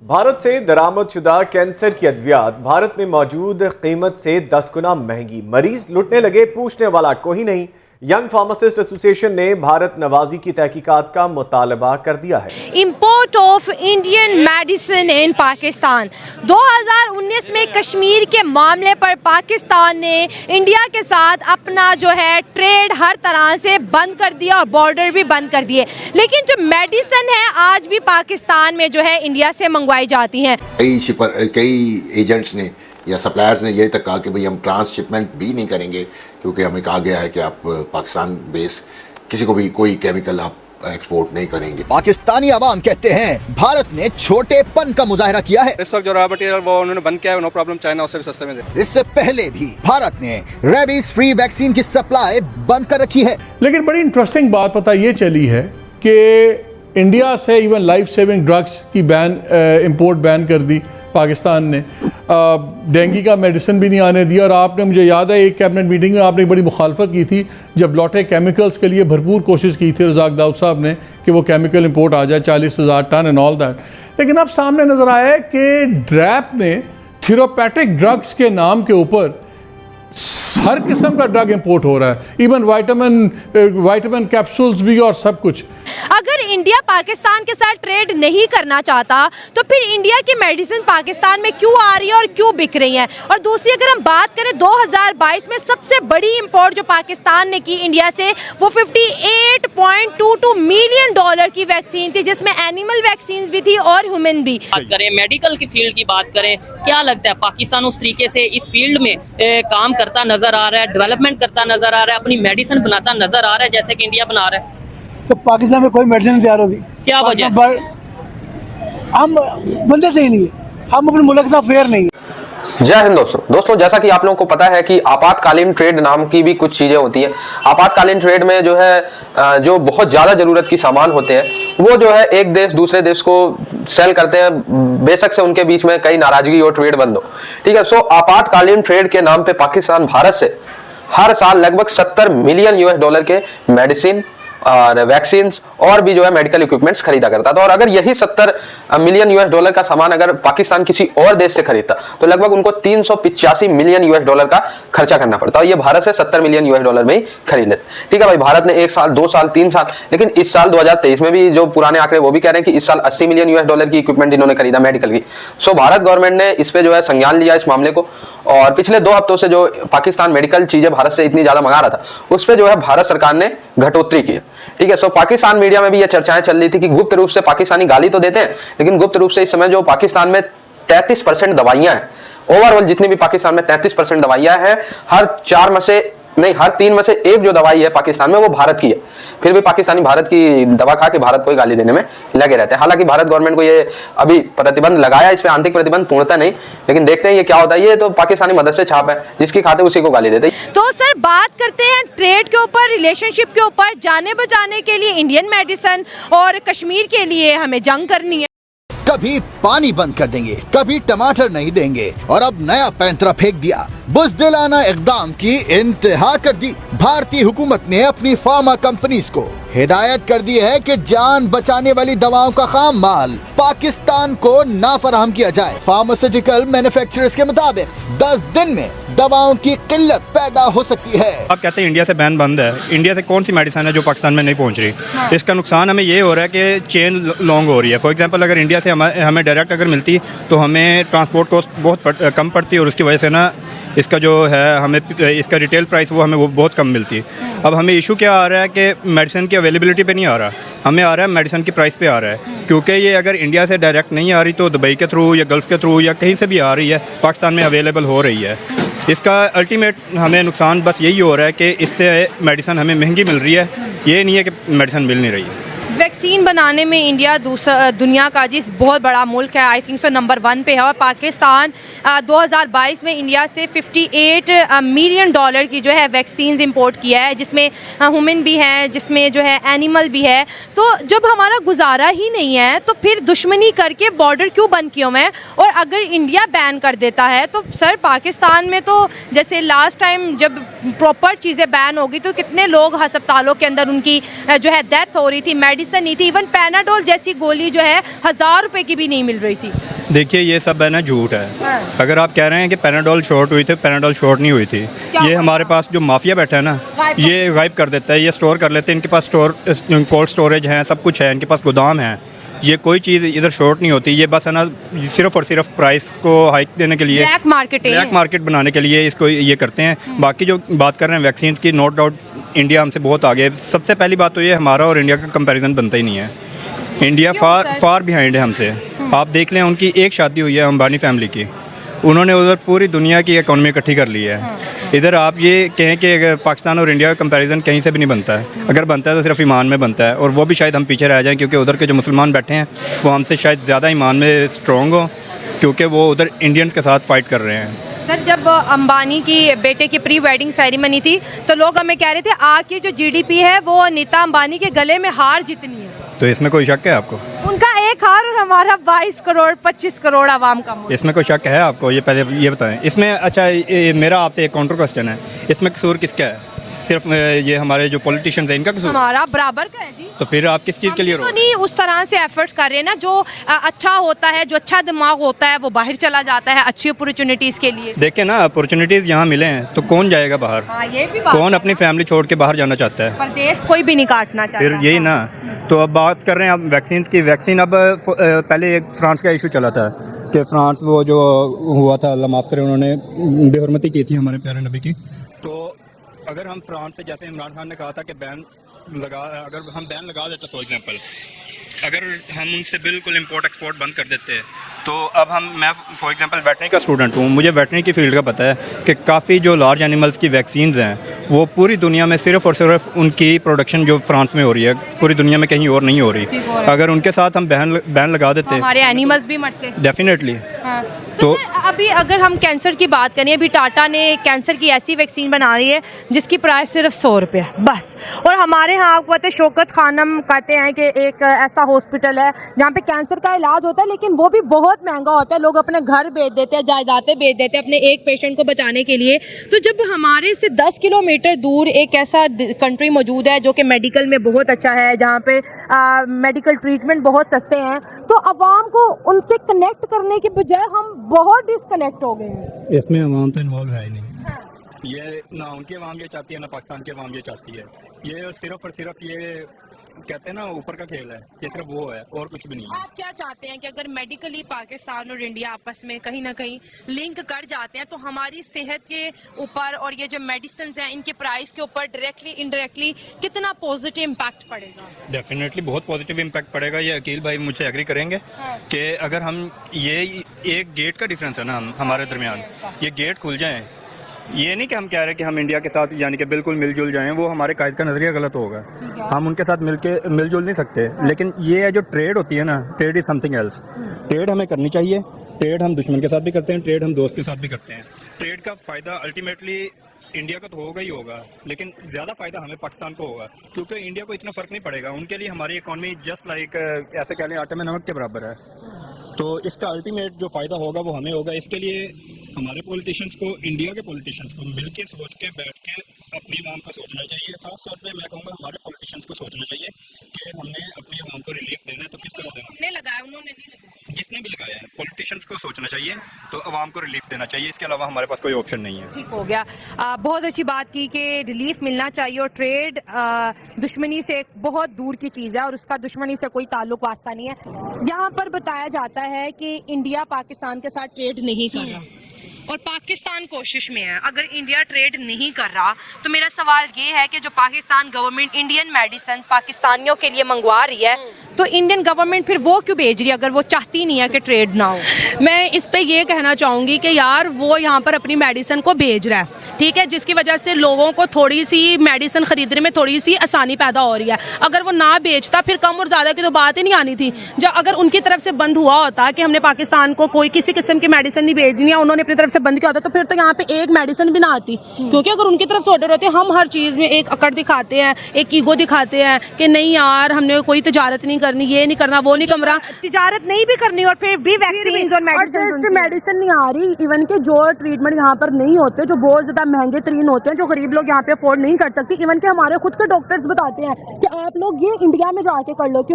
भारत से दरामदशुदा कैंसर की अद्वियात भारत में मौजूद कीमत से 10 गुना महंगी। मरीज लुटने लगे, पूछने वाला कोई नहीं। यंग फार्मासिस्ट एसोसिएशन ने भारत नवाजी की तहकीकात का मुतालबा कर दिया है। Import of Indian medicine in Pakistan 2019 में कश्मीर के मामले पर पाकिस्तान ने इंडिया के साथ अपना जो है ट्रेड हर तरह से बंद कर दिया और बॉर्डर भी बंद कर दिए। लेकिन जो मेडिसिन है आज भी पाकिस्तान में जो है इंडिया से मंगवाई जाती हैं। कई एजेंट्स ने या सप्लायर्स ने यही तक कहा कि भाई हम ट्रांसशिपमेंट भी नहीं करेंगे, क्योंकि हमें कहा गया है कि आप पाकिस्तान बेस किसी को भी कोई केमिकल आप एक्सपोर्ट नहीं करेंगे। पाकिस्तानी अवाम कहते हैं भारत ने छोटेपन का मुजाहरा किया है। इस वक्त जो रॉ मटेरियल वो उन्होंने बंद किया है, नो प्रॉब्लम, चाइना उससे भी सस्ते में दे। इससे पहले भी भारत ने रेबीज फ्री वैक्सीन की सप्लाई बंद कर रखी है। लेकिन बड़ी इंटरेस्टिंग बात पता ये चली है कि इंडिया से इवन लाइफ सेविंग ड्रग्स की इंपोर्ट बैन कर दी पाकिस्तान ने। डेंगू का मेडिसिन भी नहीं आने दिया। और आपने, मुझे याद है एक कैबिनेट मीटिंग में आपने एक बड़ी मुखालफत की थी जब लौटे केमिकल्स के लिए भरपूर कोशिश की थी रज़ाक दाऊद साहब ने कि वो केमिकल इंपोर्ट आ जाए 40,000 टन एंड ऑल दैट। लेकिन अब सामने नज़र आया है कि ड्रैप ने थेरापेटिक ड्रग्स के नाम के ऊपर हर किस्म का ड्रग इंपोर्ट हो रहा है, इवन वाइटामिन कैप्सूल्स भी और सब कुछ। अगर इंडिया पाकिस्तान के साथ ट्रेड नहीं करना चाहता तो फिर इंडिया की मेडिसिन पाकिस्तान में क्यों आ रही है और क्यों बिक रही है। और दूसरी अगर हम बात करें 2022 में सबसे बड़ी इंपोर्ट जो पाकिस्तान ने की इंडिया से वो $58.22 मिलियन की वैक्सीन थी, जिसमें एनिमल वैक्सीन भी थी और ह्यूमन भी। बात करें मेडिकल की फील्ड की बात करें, क्या लगता है पाकिस्तान उस तरीके से इस फील्ड में काम करता नजर आ रहा है, डेवलपमेंट करता नजर आ रहा है, अपनी मेडिसिन बनाता नजर आ रहा है जैसे कि इंडिया बना रहा है? सब पाकिस्तान में कोई मेडिसिन नहीं तैयार होती। क्या वजह? हम बंदे सही नहीं है, हम अपने मुल्क के साथ फेयर नहीं है। जय हिंद दोस्तों, जैसा कि आप लोगों को पता है कि आपातकालीन ट्रेड नाम की भी कुछ चीजें होती हैं। आपातकालीन ट्रेड में जो है जो बहुत ज्यादा जरूरत की सामान होते हैं वो जो है एक देश दूसरे देश को सेल करते हैं, बेशक से उनके बीच में कई नाराजगी और ट्रेड बंद हो। ठीक है, सो आपातकालीन ट्रेड के नाम पे पाकिस्तान भारत से हर साल लगभग $70 मिलियन के मेडिसिन और वैक्सीन और भी जो है मेडिकल इक्विपमेंट्स खरीदा करता था। और अगर यही $70 मिलियन का सामान अगर पाकिस्तान किसी और देश से खरीदता तो लगभग उनको $385 मिलियन का खर्चा करना पड़ता। और ये भारत से $70 मिलियन में ही खरीद लेते। ठीक है भाई, भारत ने 1 साल 2 साल 3 साल, लेकिन इस साल 2023 में भी जो पुराने आंकड़े वो भी कह रहे हैं कि इस साल $80 मिलियन की इक्विपमेंट इन्होंने खरीदा मेडिकल की। सो भारत गवर्नमेंट ने इस पे जो है संज्ञान लिया इस मामले को, और पिछले 2 हफ्तों से जो पाकिस्तान मेडिकल चीजें भारत से इतनी ज्यादा मंगा रहा था उस पर जो है भारत सरकार ने घटोतरी की। ठीक है, सो पाकिस्तान मीडिया में भी ये चर्चाएं चल रही थी कि गुप्त रूप से पाकिस्तानी गाली तो देते हैं, लेकिन गुप्त रूप से इस समय जो पाकिस्तान में 33% दवाइयां हैं, ओवरऑल जितनी भी पाकिस्तान में 33% दवाइयां हैं, हर 3 में से एक जो दवाई है पाकिस्तान में वो भारत की है। फिर भी पाकिस्तानी भारत की दवा खा के भारत को गाली देने में लगे रहते हैं। हालांकि भारत गवर्नमेंट को ये अभी प्रतिबंध लगाया, इस पे आंतरिक प्रतिबंध पूर्णतः नहीं, लेकिन देखते हैं ये क्या होता है। ये तो पाकिस्तानी मदद से छाप है, जिसकी खाते उसी को गाली देते हैं। तो सर बात करते हैं ट्रेड के ऊपर, रिलेशनशिप के ऊपर। जाने बचाने के लिए इंडियन मेडिसिन और कश्मीर के लिए हमें जंग करनी है। कभी पानी बंद कर देंगे, कभी टमाटर नहीं देंगे, और अब नया पैंतरा फेंक दिया। बुज़दिलाना इक़दाम की इंतहा कर दी। भारतीय हुकूमत ने अपनी फार्मा कंपनीज को हिदायत कर दी है कि जान बचाने वाली दवाओं का खाम माल पाकिस्तान को ना फराहम किया जाए। फार्मास्यूटिकल मैन्युफैक्चरर्स के मुताबिक 10 दिन में दवाओं की किल्लत पैदा हो सकती है। आप कहते हैं इंडिया से बैन बंद है, इंडिया से कौन सी मेडिसिन है जो पाकिस्तान में नहीं पहुंच रही? इसका नुकसान हमें ये हो रहा है कि चेन लॉन्ग हो रही है। फॉर एग्जांपल, अगर इंडिया से हमें डायरेक्ट अगर मिलती तो हमें ट्रांसपोर्ट कॉस्ट बहुत कम पड़ती है, और उसकी वजह से ना इसका जो है हमें इसका रिटेल प्राइस वो हमें बहुत कम मिलती है। अब हमें इशू क्या आ रहा है कि मेडिसिन की अवेलेबिलिटी पे नहीं आ रहा, हमें आ रहा है मेडिसिन की प्राइस पे आ रहा है। क्योंकि ये अगर इंडिया से डायरेक्ट नहीं आ रही तो दुबई के थ्रू या गल्फ़ के थ्रू या कहीं से भी आ रही है, पाकिस्तान में अवेलेबल हो रही है। इसका अल्टीमेट हमें नुकसान बस यही हो रहा है कि इससे मेडिसिन हमें महंगी मिल रही है, ये नहीं है कि मेडिसिन मिल नहीं रही है। वैक्सीन बनाने में इंडिया दुनिया का जिस बहुत बड़ा मुल्क है, आई थिंक सो नंबर 1 पे है। और पाकिस्तान 2022 में इंडिया से $58 मिलियन की जो है वैक्सीन इंपोर्ट किया है, जिसमें ह्यूमन भी हैं, जिसमें जो है एनिमल भी है। तो जब हमारा गुजारा ही नहीं है तो फिर दुश्मनी करके बॉर्डर क्यों बंद किए हुए हैं? और अगर इंडिया बैन कर देता है तो सर पाकिस्तान में तो जैसे लास्ट टाइम जब प्रॉपर चीज़ें बैन होगी तो कितने लोग अस्पतालों के अंदर उनकी जो है डेथ हो रही थी, मेडिसिन नहीं थी, इवन पैनाडोल जैसी गोली जो है 1000 रुपए की भी नहीं मिल रही थी। देखिए ये सब है ना झूठ है। अगर आप कह रहे हैं कि पैनाडोल शॉर्ट हुई थी, पैनाडोल शॉर्ट नहीं हुई थी। ये हमारे पास जो माफिया बैठा है ना, ये गायब कर देता है, ये स्टोर कर लेते हैं। इनके पास कोल्ड स्टोरेज है, सब कुछ है, इनके पास गोदाम है। ये कोई चीज़ इधर शॉर्ट नहीं होती। ये बस है ना सिर्फ और सिर्फ प्राइस को हाइक देने के लिए, ब्लैक मार्केट बनाने के लिए इसको ये करते हैं। बाकी जो बात कर रहे हैं वैक्सीन की, नो डाउट इंडिया हमसे बहुत आगे है। सबसे पहली बात तो ये हमारा और इंडिया का कंपैरिजन बनता ही नहीं है। इंडिया फार बिहाइंड है हमसे। आप देख लें, उनकी एक शादी हुई है अंबानी फैमिली की, उन्होंने उधर पूरी दुनिया की इकॉनमी इकट्ठी कर ली है। इधर आप ये कहें कि पाकिस्तान और इंडिया का कंपैरिजन कहीं से भी नहीं बनता है। अगर बनता है तो सिर्फ ईमान में बनता है, और वो भी शायद हम पीछे रह जाएं, क्योंकि उधर के जो मुसलमान बैठे हैं वो हमसे शायद ज़्यादा ईमान में स्ट्रॉन्ग हो, क्योंकि वो उधर इंडियंस के साथ फाइट कर रहे हैं। सर, जब अंबानी की बेटे की प्री वेडिंग सेरेमनी थी तो लोग हमें कह रहे थे आपकी जो जीडीपी है वो नीता अंबानी के गले में हार जितनी है। तो इसमें कोई शक है आपको? उनका एक हार और हमारा 22 करोड़ 25 करोड़ आवाम का मुल्क। इसमें कोई शक है आपको? ये पहले ये बताएं। इसमें अच्छा मेरा आपसे एक काउंटर क्वेश्चन है, इसमें कसूर किसका है? सिर्फ ये हमारे जो पॉलिटिशियंस हैं इनका कसूर? हमारा बराबर का है जी। तो फिर आप किस चीज़ के लिए तो नहीं उस तरह से एफर्ट्स कर रहे हैं ना, जो अच्छा होता है, जो अच्छा दिमाग होता है वो बाहर चला जाता है अच्छी अपॉर्चुनिटीज़ के लिए। देखें ना, अपॉर्चुनिटीज़ यहाँ मिले हैं तो कौन जाएगा बाहर? ये भी बात कौन अपनी फैमिली छोड़ के बाहर जाना चाहता है? परदेश कोई भी नहीं काटना चाहता। फिर यही ना। तो अब बात कर रहे हैं अब वैक्सीन की। वैक्सीन अब पहले एक फ्रांस का इशू चला था कि फ्रांस वो जो हुआ था, अल्लाह माफ़ करे, उन्होंने बेहरमती की थी हमारे प्यारे नबी की। तो अगर हम फ्रांस से, जैसे इमरान खान ने कहा था कि अगर हम बैन लगा देते, फॉर एग्जांपल अगर हम उनसे बिल्कुल इंपोर्ट एक्सपोर्ट बंद कर देते, तो अब मैं फॉर एग्जांपल वेटनरी का स्टूडेंट हूँ, मुझे वेटनरी की फील्ड का पता है कि काफ़ी जो लार्ज एनिमल्स की वैक्सीन्स हैं वो पूरी दुनिया में सिर्फ और सिर्फ उनकी प्रोडक्शन जो फ्रांस में हो रही है, पूरी दुनिया में कहीं और नहीं हो रही। अगर उनके साथ हम बैन लगा देते, हमारे एनिमल्स भी मरते डेफिनेटली। तो अभी अगर हम कैंसर की बात करें, अभी टाटा ने कैंसर की ऐसी वैक्सीन बना रही है जिसकी प्राइस सिर्फ 100 रुपये बस। और हमारे यहाँ आपको पता है शौकत खानम कहते हैं कि एक ऐसा हॉस्पिटल है जहाँ पे कैंसर का इलाज होता है, लेकिन वो भी बहुत महंगा होता है। लोग अपने घर बेच देते हैं, जायदादें बेच देते हैं अपने एक पेशेंट को बचाने के लिए। तो जब हमारे से 10 किलोमीटर दूर एक ऐसा कंट्री मौजूद है जो कि मेडिकल में बहुत अच्छा है, जहाँ पे मेडिकल ट्रीटमेंट बहुत सस्ते हैं, तो अवाम को उनसे कनेक्ट करने के बजाय हम बहुत डिस्कनेक्ट हो गए हैं। इसमें अवाम तो इन्वॉल्व है ही नहीं। ये ना उनकी अवाम ये चाहती है, ना पाकिस्तान की अवाम ये चाहती है। ये सिर्फ और सिर्फ ये कहते हैं ना ऊपर का खेल है, ये सिर्फ वो है और कुछ भी नहीं है। आप क्या चाहते हैं कि अगर मेडिकली पाकिस्तान और इंडिया आपस में कहीं ना कहीं लिंक कर जाते हैं तो हमारी सेहत के ऊपर और ये जो मेडिसिन हैं इनके प्राइस के ऊपर डायरेक्टली इनडायरेक्टली कितना पॉजिटिव इम्पैक्ट पड़ेगा? डेफिनेटली बहुत पॉजिटिव इम्पैक्ट पड़ेगा। ये अकील भाई मुझसे एग्री करेंगे कि अगर हम ये एक गेट का डिफरेंस है ना हमारे दरमियान, ये गेट खुल जाए, ये नहीं कि हम कह रहे हैं कि हम इंडिया के साथ यानी कि बिल्कुल मिलजुल जाएं, वो हमारे कायद का नजरिया गलत होगा। हम उनके साथ मिलजुल नहीं सकते। लेकिन ये है जो ट्रेड होती है ना, trade is something else. Trade हमें करनी चाहिए। ट्रेड हम दुश्मन के साथ भी करते हैं, ट्रेड हम दोस्त के साथ भी करते हैं। ट्रेड का फायदा अल्टीमेटली इंडिया का तो होगा ही होगा, लेकिन ज़्यादा फायदा हमें पाकिस्तान को होगा, क्योंकि इंडिया को इतना फर्क नहीं पड़ेगा। उनके लिए हमारी इकॉनमी जस्ट लाइक ऐसे कह लें आटे में नमक के बराबर है। तो इसका अल्टीमेट जो फ़ायदा होगा वो हमें होगा। इसके लिए हमारे पॉलिटिशियंस को, इंडिया के पॉलिटिशियंस को मिलके सोच के बैठ के अपनी आवाम का सोचना चाहिए। खास तौर पे मैं कहूँगा हमारे पॉलिटिशियंस को सोचना चाहिए कि हमने अपनी आवाम को रिलीफ देना है तो किस तरह देना। हमने लगाया, उन्होंने नहीं लगाया। जिसने भी लगाया है, पॉलिटिशियंस को सोचना चाहिए, तो आवाम को रिलीफ देना चाहिए। इसके अलावा हमारे पास कोई ऑप्शन नहीं है। ठीक हो गया। बहुत अच्छी बात की कि रिलीफ मिलना चाहिए, और ट्रेड दुश्मनी से बहुत दूर की चीज़ है और उसका दुश्मनी से कोई ताल्लुक वास्ता नहीं है। यहाँ पर बताया जाता है कि इंडिया पाकिस्तान के साथ ट्रेड नहीं कर रहा और पाकिस्तान कोशिश में है। अगर इंडिया ट्रेड नहीं कर रहा तो मेरा सवाल ये है कि जो पाकिस्तान गवर्नमेंट इंडियन मेडिसिन पाकिस्तानियों के लिए मंगवा रही है, तो इंडियन गवर्नमेंट फिर वो क्यों भेज रही है अगर वो चाहती नहीं है कि ट्रेड ना हो? मैं इस पे ये कहना चाहूँगी कि यार वो यहाँ पर अपनी मेडिसिन को भेज रहा है, ठीक है, जिसकी वजह से लोगों को थोड़ी सी मेडिसिन खरीदने में थोड़ी सी आसानी पैदा हो रही है। अगर वो ना बेचता फिर कम और ज़्यादा की तो बात ही नहीं आनी थी। जब अगर उनकी तरफ से बंद हुआ होता कि हमने पाकिस्तान को कोई किसी किस्म की मेडिसिन नहीं भेजनी है, उन्होंने अपनी तरफ से बंद किया होता, तो फिर तो यहाँ पे एक मेडिसिन भी ना आती। क्योंकि अगर उनकी तरफ से ऑर्डर होते, हम हर चीज़ में एक अकड़ दिखाते हैं, एक ईगो दिखाते हैं कि नहीं यार हमने कोई तजारत नहीं करनी, ये नहीं करना, वो नहीं करना, तिजारत नहीं भी करनी और फिर भी वैक्सीन और मेडिसिन नहीं आ रही। इवन के जो ट्रीटमेंट यहाँ पर नहीं होते, जो बहुत ज़्यादा महंगे तरीन होते हैं, जो गरीब लोग यहाँ पे अफोर्ड नहीं कर सकते, इवन के हमारे खुद के डॉक्टर्स बताते हैं कि आप लोग ये इंडिया में जाके कर लो।